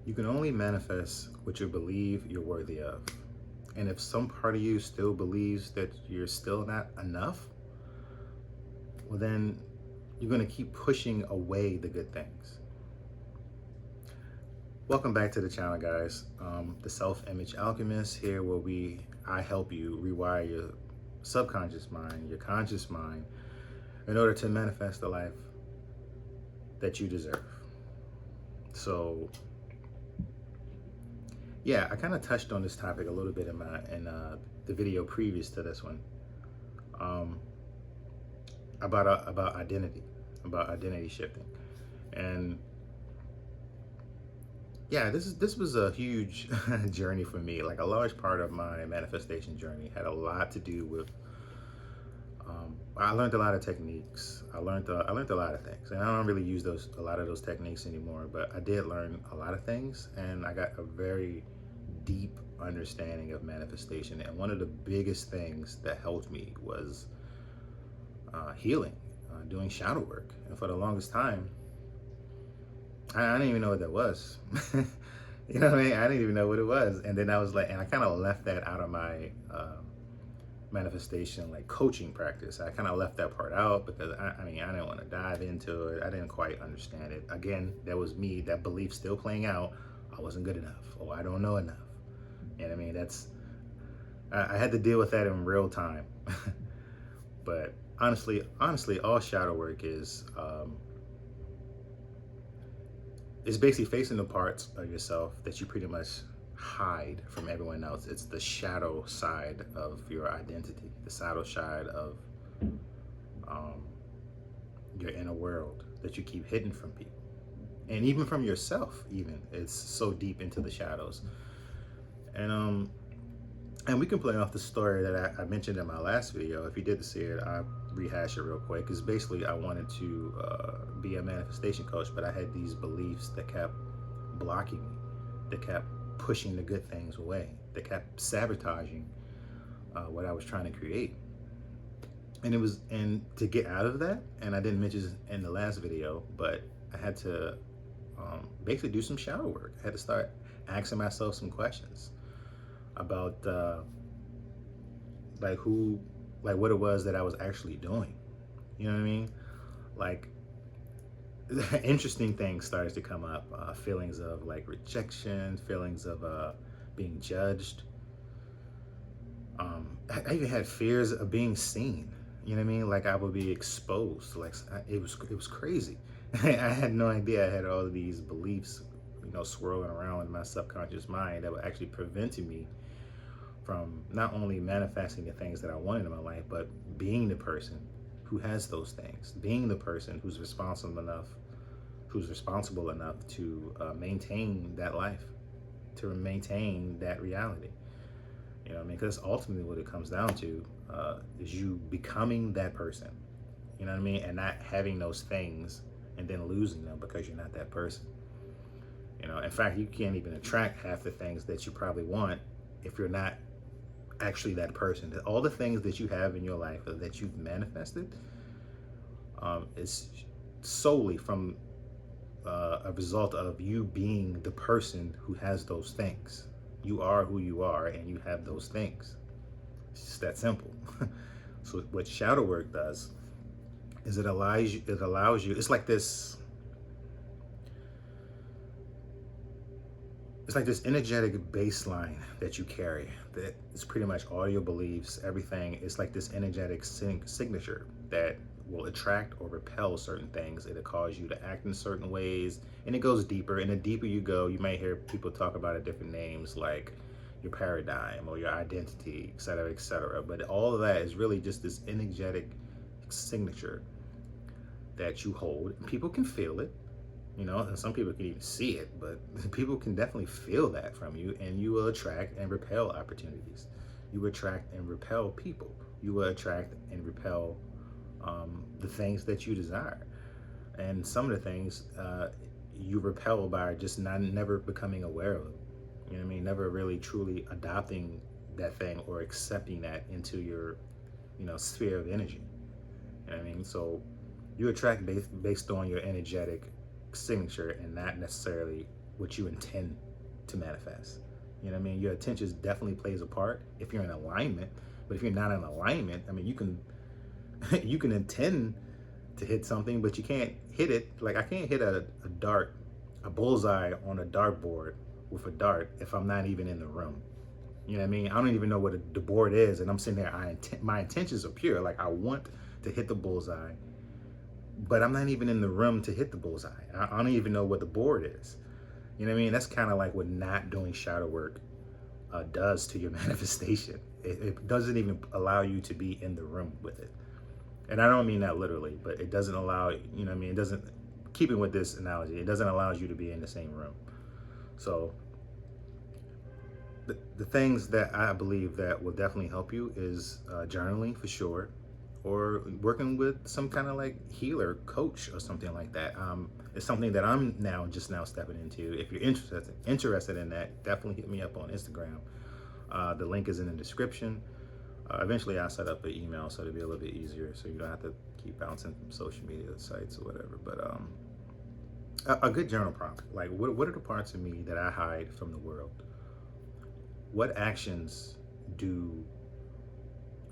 You can only manifest what you believe you're worthy of. And if some part of you still believes that you're still not enough, well, then you're going to keep pushing away the good things. Welcome back to the channel, guys. The Self-Image Alchemist here, where I help you rewire your subconscious mind, your conscious mind, in order to manifest the life that you deserve. So, yeah, I kind of touched on this topic a little bit in the video previous to this one, about identity shifting, and yeah, this was a huge journey for me. Like, a large part of my manifestation journey had a lot to do with. I learned a lot of techniques. I learned a lot of things, and I don't really use a lot of those techniques anymore. But I did learn a lot of things, and I got a very deep understanding of manifestation. And one of the biggest things that helped me was healing, doing shadow work. And for the longest time, I didn't even know what that was. You know what I mean? I didn't even know what it was. And then I was like, and I kind of left that out of my manifestation, like, coaching practice. I kind of left that part out because I didn't want to dive into it. I didn't quite understand it. Again, that was me, that belief still playing out. I wasn't good enough, or I don't know enough. You know what I mean? I had to deal with that in real time. But honestly, all shadow work is basically facing the parts of yourself that you pretty much hide from everyone else. It's the shadow side of your identity, the shadow side of your inner world that you keep hidden from people, and even from yourself. Even it's so deep into the shadows. And we can play off the story that I mentioned in my last video. If you didn't see it, I'll rehash it real quick. Because basically, I wanted to be a manifestation coach, but I had these beliefs that kept blocking me, that kept pushing the good things away, that kept sabotaging what I was trying to create. And to get out of that, and I didn't mention this in the last video, but I had to basically do some shadow work. I had to start asking myself some questions about what it was that I was actually doing. You know what I mean? Like, interesting things started to come up. Feelings of like rejection, feelings of being judged. I even had fears of being seen. You know what I mean? Like, I would be exposed. Like, it was crazy. I had no idea I had all of these beliefs, swirling around in my subconscious mind that were actually preventing me from not only manifesting the things that I wanted in my life, but being the person who has those things, being the person who's responsible enough to maintain that life, to maintain that reality. You know what I mean? Because ultimately what it comes down to is you becoming that person. You know what I mean? And not having those things and then losing them because you're not that person. In fact, you can't even attract half the things that you probably want if you're not actually that person. All the things that you have in your life that you've manifested is solely from a result of you being the person who has those things. You are who you are, and you have those things. It's just that simple. So what shadow work does is it allows you, it's like this energetic baseline that you carry, that is pretty much all your beliefs, everything. It's like this energetic signature that will attract or repel certain things. It'll cause you to act in certain ways, and it goes deeper. And the deeper you go, you might hear people talk about it different names, like your paradigm or your identity, et cetera, et cetera. But all of that is really just this energetic signature that you hold. People can feel it. And some people can even see it, but people can definitely feel that from you, and you will attract and repel opportunities. You will attract and repel people. You will attract and repel the things that you desire. And some of the things you repel by just never becoming aware of it. You know what I mean? Never really truly adopting that thing or accepting that into your, sphere of energy. You know what I mean? So you attract based on your energetic signature, and not necessarily what you intend to manifest. You know what I mean? Your attention definitely plays a part if you're in alignment. But if you're not in alignment, I mean, you can you can intend to hit something, but you can't hit it. Like I can't hit a dart, a bullseye on a dartboard with a dart if I'm not even in the room. You know what I mean? I don't even know what the board is, and I'm sitting there. My intentions are pure. Like I want to hit the bullseye, but I'm not even in the room to hit the bullseye. I don't even know what the board is. You know what I mean? That's kind of like what not doing shadow work does to your manifestation. It doesn't even allow you to be in the room with it. And I don't mean that literally, but it doesn't allow, you know what I mean? It doesn't, keeping with this analogy, it doesn't allow you to be in the same room. So the things that I believe that will definitely help you is journaling for sure, or working with some kind of like healer coach or something like that. It's something that I'm just now stepping into. If you're interested in that, definitely hit me up on Instagram. The link is in the description. Eventually I'll set up an email so it'll be a little bit easier, so you don't have to keep bouncing from social media sites or whatever. But a good journal prompt, like what are the parts of me that I hide from the world? What actions do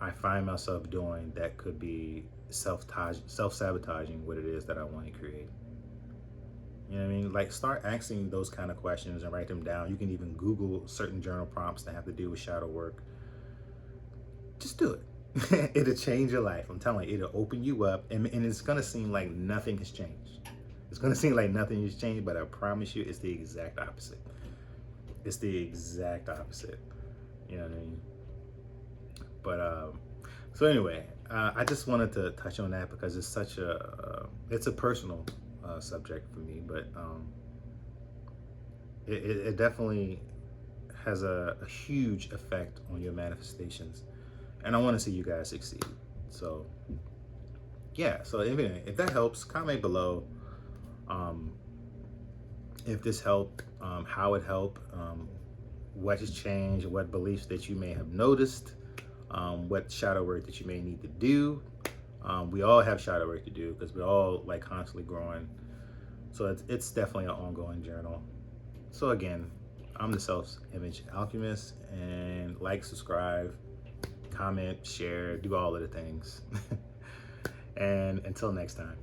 I find myself doing that could be self-sabotaging what it is that I want to create? You know what I mean? Like start asking those kind of questions and write them down. You can even Google certain journal prompts that have to do with shadow work. Just do it. It'll change your life. I'm telling you, it'll open you up, and it's gonna seem like nothing has changed. It's gonna seem like nothing has changed, but I promise you it's the exact opposite. It's the exact opposite. You know what I mean? But so anyway, I just wanted to touch on that because it's such it's a personal subject for me, but it definitely has a huge effect on your manifestations, and I want to see you guys succeed. So yeah, so if that helps, comment below if this helped, how it helped, what has changed, what beliefs that you may have noticed, what shadow work that you may need to do. We all have shadow work to do because we're all like constantly growing. So it's definitely an ongoing journal. So again, I'm the Self-Image Alchemist, and like, subscribe, comment, share, do all of the things. And until next time.